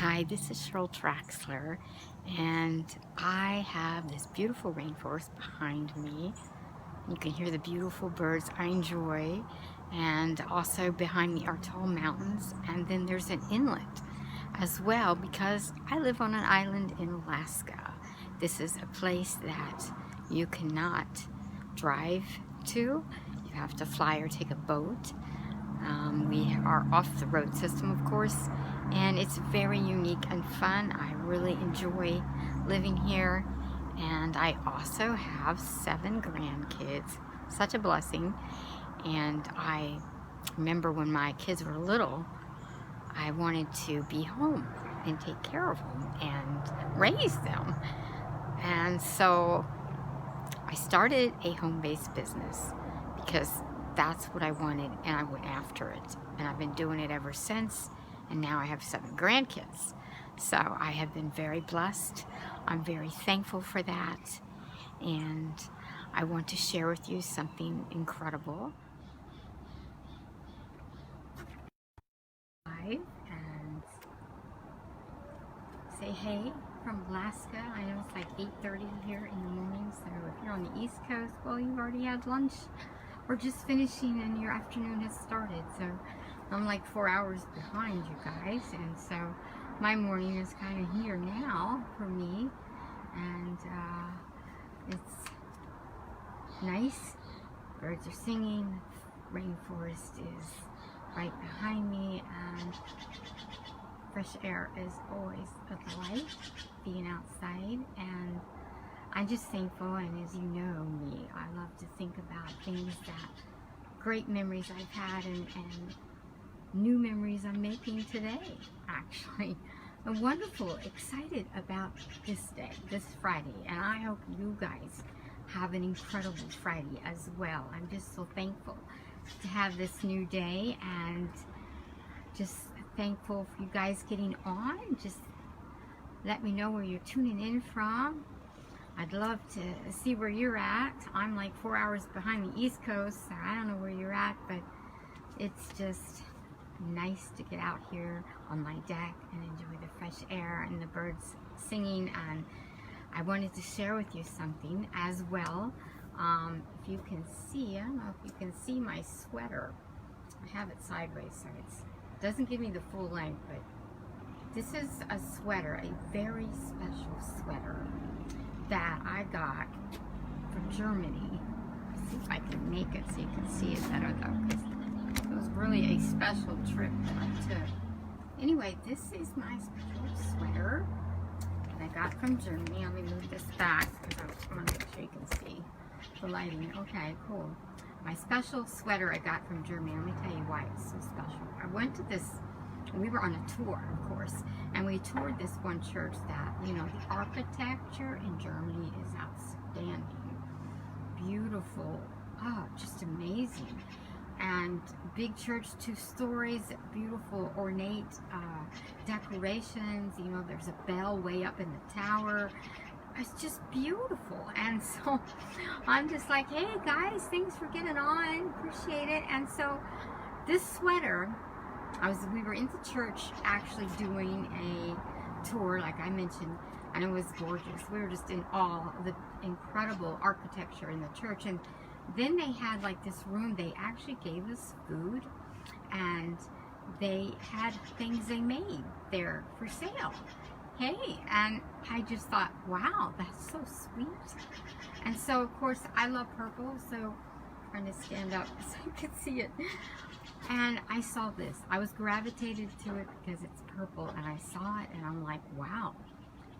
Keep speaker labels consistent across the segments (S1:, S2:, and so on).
S1: Hi, this is Cheryl Traxler, and I have this beautiful rainforest behind me. You can hear the beautiful birds I enjoy, and also behind me are tall mountains, and then there's an inlet as well because I live on an island in Alaska. This is a place that you cannot drive to. You have to fly or take a boat. We are off the road system, of course, and it's very unique and fun. I really enjoy living here, and I also have 7 grandkids. Such a blessing. And I remember when my kids were little, I wanted to be home and take care of them and raise them. And so I started a home-based business because that's what I wanted, and I went after it. And I've been doing it ever since, and now I have 7 grandkids. So I have been very blessed. I'm very thankful for that, and I want to share with you something incredible. Live and say hey from Alaska. I know it's like 8:30 here in the morning, so if you're on the East Coast, well, you've already had lunch or just finishing and your afternoon has started. So I'm like 4 hours behind you guys, and so my morning is kind of here now for me, and it's nice. Birds are singing, rainforest is right behind me, and fresh air is always a delight being outside. And I'm just thankful, and as you know me, I love to think about things that great memories I've had and new memories I'm making today, actually. I'm wonderful, excited about this day, this Friday, and I hope you guys have an incredible Friday as well. I'm just so thankful to have this new day, and just thankful for you guys getting on. Just let me know where you're tuning in from. I'd love to see where you're at. I'm like 4 hours behind the East Coast, so I don't know where you're at, but it's just nice to get out here on my deck and enjoy the fresh air and the birds singing. And I wanted to share with you something as well. If you can see, I don't know if you can see my sweater. I have it sideways so it doesn't give me the full length, but this is a sweater, a very special sweater that I got from Germany. Let's see if I can make it so you can see it better though, because it was really a special trip that I took. Anyway, this is my special sweater that I got from Germany. Let me move this back because I want to make sure you can see the lighting. Okay, cool. My special sweater I got from Germany. Let me tell you why it's so special. I went to this, we were on a tour, of course, and we toured this one church that, you know, the architecture in Germany is outstanding. Beautiful. Oh, just amazing. And big church, 2 stories, beautiful ornate decorations. You know, there's a bell way up in the tower. It's just beautiful. And so I'm just like, hey guys, thanks for getting on, appreciate it. And so this sweater, we were in the church actually doing a tour, like I mentioned, and it was gorgeous. We were just in awe of the incredible architecture in the church. And then they had like this room, they actually gave us food, and they had things they made there for sale. Hey, and I just thought, wow, that's so sweet. And so of course I love purple, so I'm trying to stand up so you can see it. And I saw this, I was gravitated to it because it's purple, and I saw it and I'm like, wow,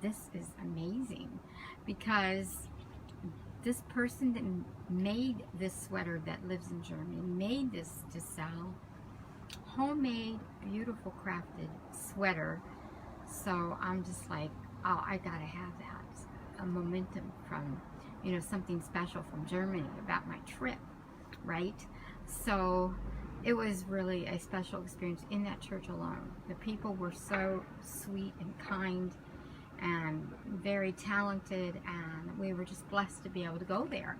S1: this is amazing, because this person that made this sweater that lives in Germany made this to sell. Homemade, beautiful crafted sweater. So I'm just like, oh, I gotta have that. A momentum from, you know, something special from Germany about my trip, right? So it was really a special experience in that church alone. The people were so sweet and kind and very talented, and we were just blessed to be able to go there,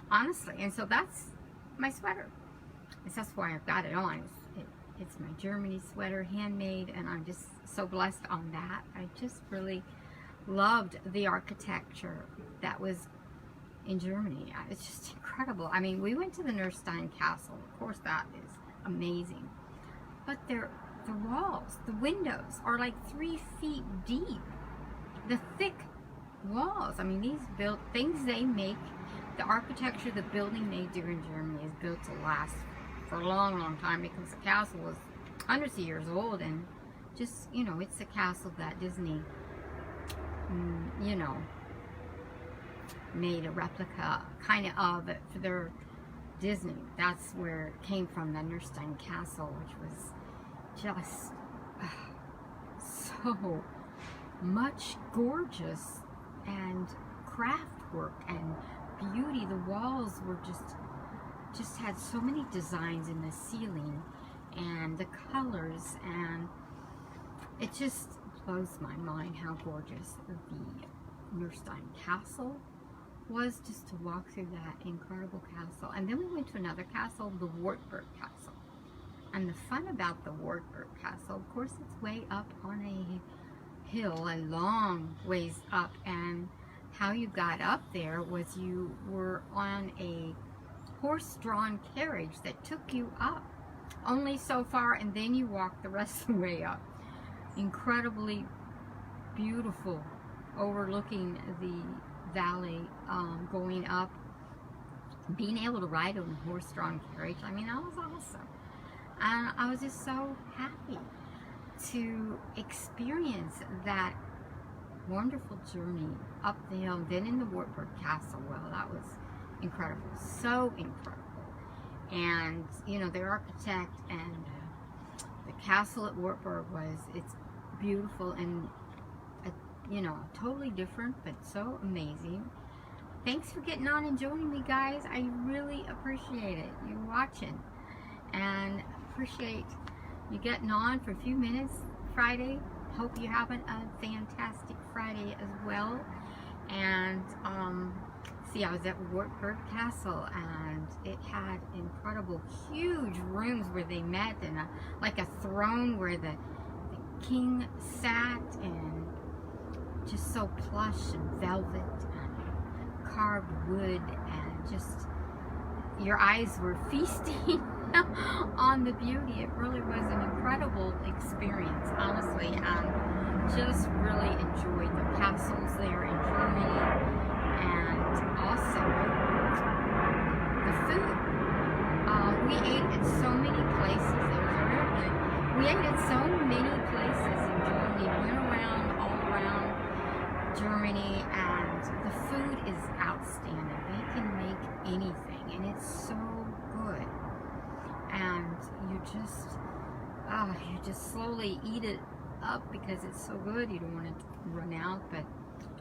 S1: honestly. And so that's my sweater. That's why I've got it on. It's my Germany sweater, handmade, and I'm just so blessed on that. I just really loved the architecture that was in Germany. It's just incredible. I mean, we went to the Neustein Castle. Of course, that is amazing. But the walls, the windows are like 3 feet deep. The thick walls. I mean, these things they make, the architecture, the building they do in Germany is built to last for a long, long time, because the castle is hundreds of years old, and just, you know, it's the castle that Disney, you know, made a replica kind of it for their Disney. That's where it came from, the Neustein Castle, which was just so much gorgeous and craft work and beauty. The walls were just had so many designs in the ceiling and the colors, and it just blows my mind how gorgeous the Neustein Castle was, just to walk through that incredible castle. And then we went to another castle, the Wartburg Castle. And the fun about the Wartburg Castle, of course, it's way up on a hill, a long ways up, and how you got up there was you were on a horse-drawn carriage that took you up only so far, and then you walked the rest of the way up. Incredibly beautiful, overlooking the valley, going up, being able to ride on a horse-drawn carriage. I mean, that was awesome. And I was just so happy to experience that wonderful journey up the hill, then in the Wartburg Castle. Well, that was incredible, so incredible. And you know, the architect and the castle at Wartburg it's beautiful and you know, totally different, but so amazing. Thanks for getting on and joining me, guys. I really appreciate it, you watching, and appreciate you getting on for a few minutes Friday. Hope you're having a fantastic Friday as well. And see, I was at Wartburg Castle, and it had incredible, huge rooms where they met, and like a throne where the king sat, and just so plush and velvet and carved wood, and just your eyes were feasting on the beauty. It really was an incredible experience, honestly, and just really enjoyed the castles there in Germany, and also the food. We ate at so many places. We ate at so many places in Germany. We went around, all around Germany, and the food is outstanding. They can make anything, and it's so good. And you just slowly eat it up because it's so good. You don't want it to run out. But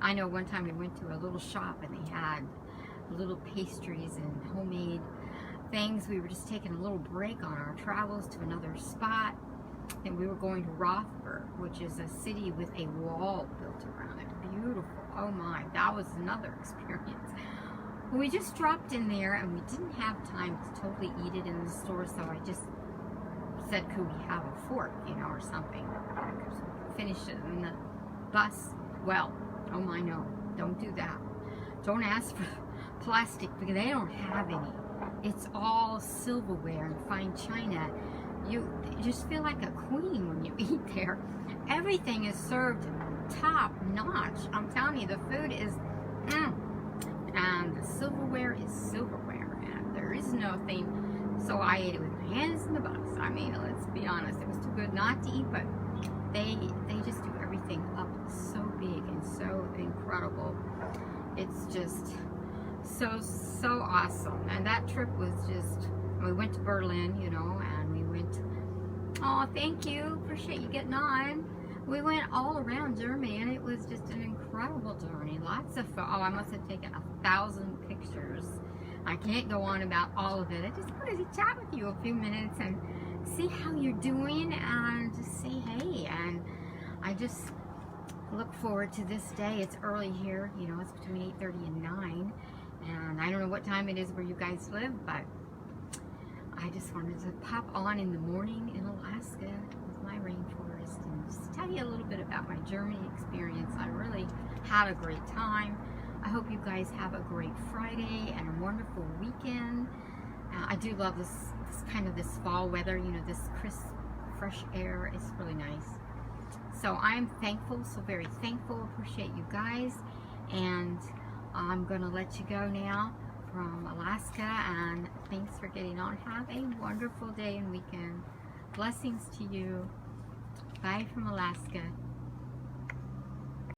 S1: I know one time we went to a little shop, and they had little pastries and homemade things. We were just taking a little break on our travels to another spot, and we were going to Rothburg, which is a city with a wall built around it. Beautiful. Oh my, that was another experience. We just dropped in there, and we didn't have time to totally eat it in the store, so I just said, could we have a fork, you know, or something? Finish it in the bus. Well, oh my, no, don't do that. Don't ask for plastic, because they don't have any. It's all silverware and fine china. You just feel like a queen when you eat there. Everything is served top notch. I'm telling you, the food is and the silverware is silverware, and there is no thing. So I ate it with my hands in the bus. I mean, let's be honest, it was too good not to eat, but they just do everything up so big and so incredible. It's just so awesome. And that trip was just, we went to Berlin, you know, and we went, oh, thank you, appreciate you getting on. We went all around Germany, and it was just an incredible journey. Lots of fun. Oh, I must have taken 1,000 pictures. I can't go on about all of it. I just wanted to chat with you a few minutes and see how you're doing, and just say hey. And I just look forward to this day. It's early here, you know, it's between 8:30 and 9. And I don't know what time it is where you guys live, but I just wanted to pop on in the morning in Alaska with my rainforest and just tell you a little bit about my Germany experience. I really had a great time. I hope you guys have a great Friday and a wonderful weekend. I do love this kind of this fall weather, you know, this crisp, fresh air is really nice. So I'm thankful, so very thankful, appreciate you guys, and I'm going to let you go now from Alaska, and thanks for getting on. Have a wonderful day and weekend. Blessings to you. Bye from Alaska.